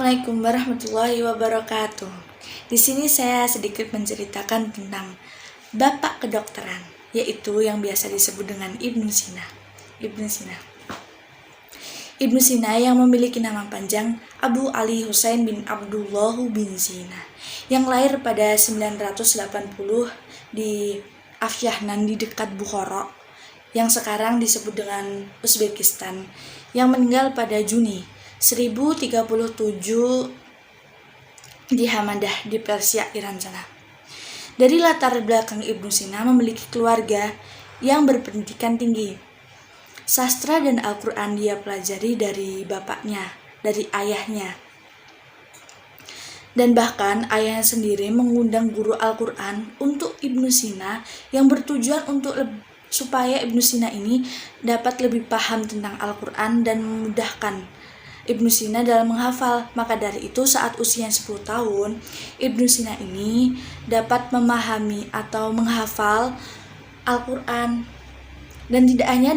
Assalamualaikum warahmatullahi wabarakatuh. Di sini saya sedikit menceritakan tentang bapak kedokteran, yaitu yang biasa disebut dengan Ibnu Sina. Ibnu Sina yang memiliki nama panjang Abu Ali Husain bin Abdullah bin Sina, yang lahir pada 980 di Afyahnan di dekat Bukhara, yang sekarang disebut dengan Uzbekistan, yang meninggal pada Juni 1037 di Hamadah di Persia, Iran sana. Dari latar belakang Ibnu Sina memiliki keluarga yang berpendidikan tinggi. Sastra dan Al-Quran dia pelajari dari bapaknya, dari ayahnya. Dan bahkan ayahnya sendiri mengundang guru Al-Quran untuk Ibnu Sina yang bertujuan untuk supaya Ibnu Sina ini dapat lebih paham tentang Al-Quran dan memudahkan Ibnu Sina dalam menghafal. Maka dari itu saat usia 10 tahun, Ibnu Sina ini dapat memahami atau menghafal Al-Quran. Dan tidak hanya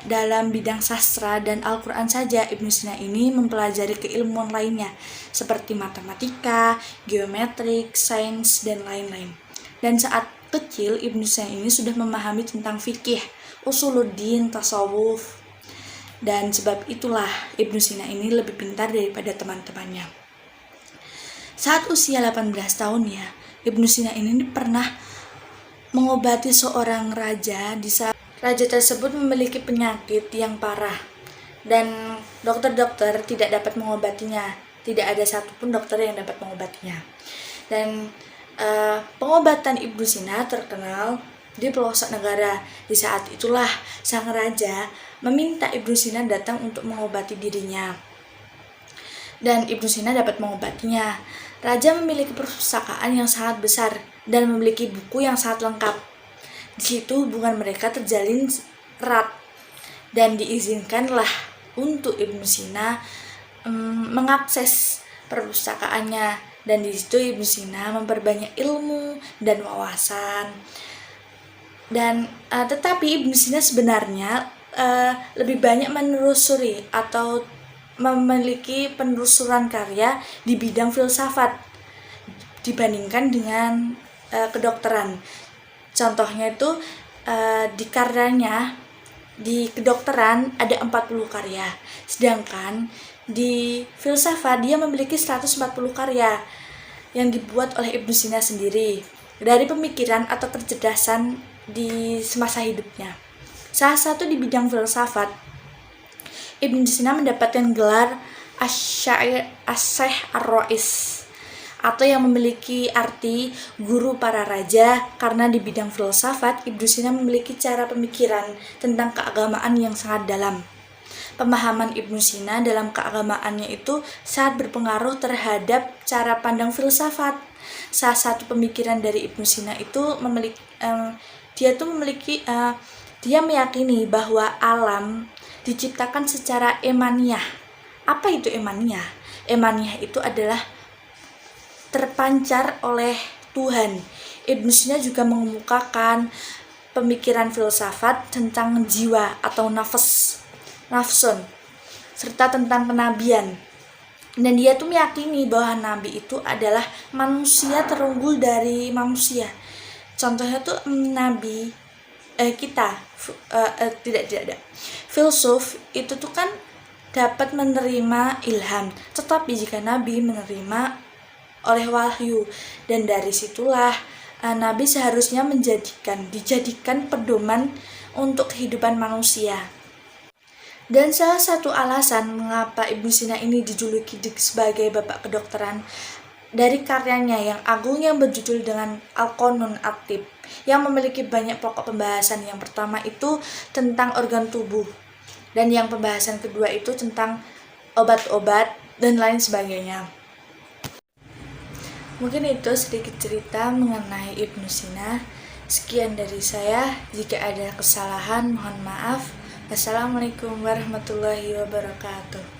dalam bidang sastra dan Al-Quran saja, Ibnu Sina ini mempelajari keilmuan lainnya seperti matematika, geometrik, sains, dan lain-lain. Dan saat kecil, Ibnu Sina ini sudah memahami tentang fikih, usuluddin, tasawuf. Dan sebab itulah Ibnu Sina ini lebih pintar daripada teman-temannya. Saat usia 18 tahun ya, Ibnu Sina ini pernah mengobati seorang raja di saat raja tersebut memiliki penyakit yang parah dan dokter-dokter tidak dapat mengobatinya. Tidak ada satupun dokter yang dapat mengobatinya. Dan pengobatan Ibnu Sina terkenal di pelosok negara. Di saat itulah sang raja meminta Ibnu Sina datang untuk mengobati dirinya. Dan Ibnu Sina dapat mengobatinya. Raja memiliki perpustakaan yang sangat besar dan memiliki buku yang sangat lengkap. Di situ hubungan mereka terjalin erat dan diizinkanlah untuk Ibnu Sina mengakses perpustakaannya. Dan di situ Ibnu Sina memperbanyak ilmu dan wawasan. Dan tetapi Ibnu Sina sebenarnya lebih banyak menelusuri atau memiliki penelusuran karya di bidang filsafat dibandingkan dengan kedokteran. Contohnya itu di karyanya di kedokteran ada 40 karya, sedangkan di filsafat dia memiliki 140 karya yang dibuat oleh Ibnu Sina sendiri dari pemikiran atau kecerdasan di semasa hidupnya. Salah satu di bidang filsafat, Ibnu Sina mendapatkan gelar Asy-Syaikh Ar-Rais atau yang memiliki arti guru para raja, karena di bidang filsafat Ibnu Sina memiliki cara pemikiran tentang keagamaan yang sangat dalam. Pemahaman Ibnu Sina dalam keagamaannya itu sangat berpengaruh terhadap cara pandang filsafat. Salah satu pemikiran dari Ibnu Sina itu dia meyakini bahwa alam diciptakan secara emaniyah. Apa itu emaniyah? Emaniyah itu adalah terpancar oleh Tuhan. Ibnu Sina juga mengemukakan pemikiran filsafat tentang jiwa atau nafsun, serta tentang kenabian. Dan dia tuh meyakini bahwa nabi itu adalah manusia terunggul dari manusia. Contohnya tuh nabi tidak ada. Filsuf itu tuh kan dapat menerima ilham, tetapi jika nabi menerima oleh wahyu, dan dari situlah nabi seharusnya dijadikan pedoman untuk kehidupan manusia. Dan salah satu alasan mengapa Ibnu Sina ini dijuluki sebagai bapak kedokteran dari karyanya yang agung yang berjudul dengan Al-Qanun At-Tibb, yang memiliki banyak pokok pembahasan. Yang pertama itu tentang organ tubuh, dan yang pembahasan kedua itu tentang obat-obat dan lain sebagainya. Mungkin itu sedikit cerita mengenai Ibnu Sina. Sekian dari saya. Jika ada kesalahan mohon maaf. Assalamualaikum warahmatullahi wabarakatuh.